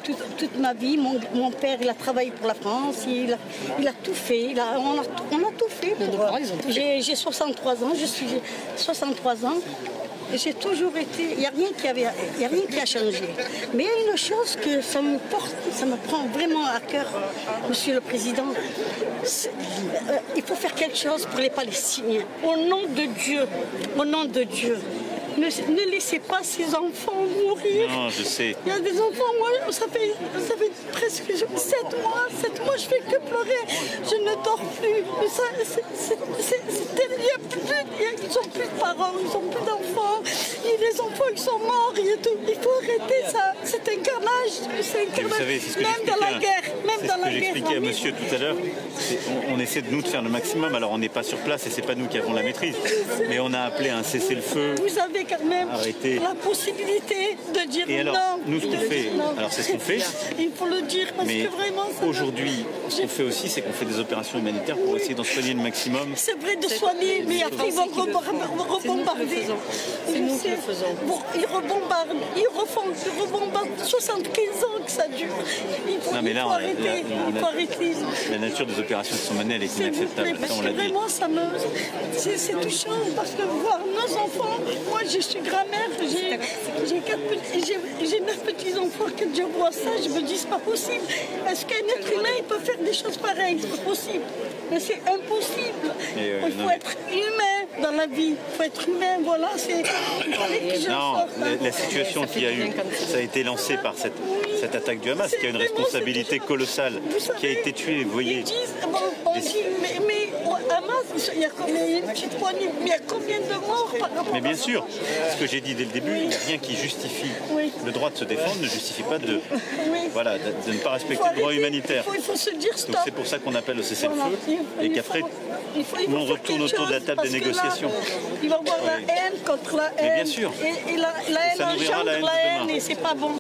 toute ma vie. Mon père, il a travaillé pour la France, il a tout fait. On a tout fait. J'ai 63 ans, je suis 63 ans. J'ai toujours été, il n'y a rien qui a changé. Mais il y a une chose que ça me prend vraiment à cœur, Monsieur le Président. Il faut faire quelque chose pour les Palestiniens. Au nom de Dieu, au nom de Dieu. Ne laissez pas ces enfants mourir. Non, je sais. Il y a des enfants, moi, ça fait presque 7 mois, je fais que pleurer. Je ne dors plus. Ils n'ont plus de parents, ils n'ont plus d'enfants. Les enfants, ils sont morts. Il faut arrêter ça. C'est un carnage. C'est un carnage. Vous savez, c'est ce que même dans la guerre. C'est ce que j'expliquais à monsieur tout à l'heure. On essaie de nous de faire le maximum. Alors on n'est pas sur place et c'est pas nous qui avons la maîtrise. Mais on a appelé à un cessez-le-feu. Vous avez quand même la possibilité de dire et alors, non. Nous, ce qu'on fait, alors c'est ce qu'on fait. Il faut le dire parce mais que vraiment. Aujourd'hui, ce qu'on fait aussi, c'est qu'on fait des opérations humanitaires pour essayer d'en soigner le maximum. C'est vrai de soigner, mais après ils vont rebombarder. C'est nous qui le faisons. Bon, ils rebombardent, ils rebombardent 75 ans que ça dure. Il faut arrêter. La nature des opérations qui sont menées, elle est inacceptable. Ça, on l'a dit. Vraiment, c'est touchant parce que voir nos enfants, moi je suis grand-mère, j'ai 9 petits-enfants, que je vois ça, je me dis c'est pas possible. Est-ce qu'un être humain il peut faire des choses pareilles? C'est pas possible. Mais c'est impossible. Il faut être humain dans la vie. Il faut être humain, voilà. La situation qu'il y a eu, ça a été lancé par cette attaque du Hamas, qui a une responsabilité colossale, qui a été tué, vous voyez. Ils disent, mais au Hamas, il y a une petite poignée, mais il y a combien de morts par rapport à ça? Mais bien sûr, ce que j'ai dit dès le début, il n'y a rien qui justifie le droit de se défendre, ne justifie pas de ne pas respecter le droit humanitaire. Il faut se dire stop. Donc c'est pour ça qu'on appelle au cessez-le-feu et qu'après, on retourne autour de la table des négociations. Il va y avoir la haine contre la haine. Mais bien sûr. Et la haine engendre la haine et c'est pas bon.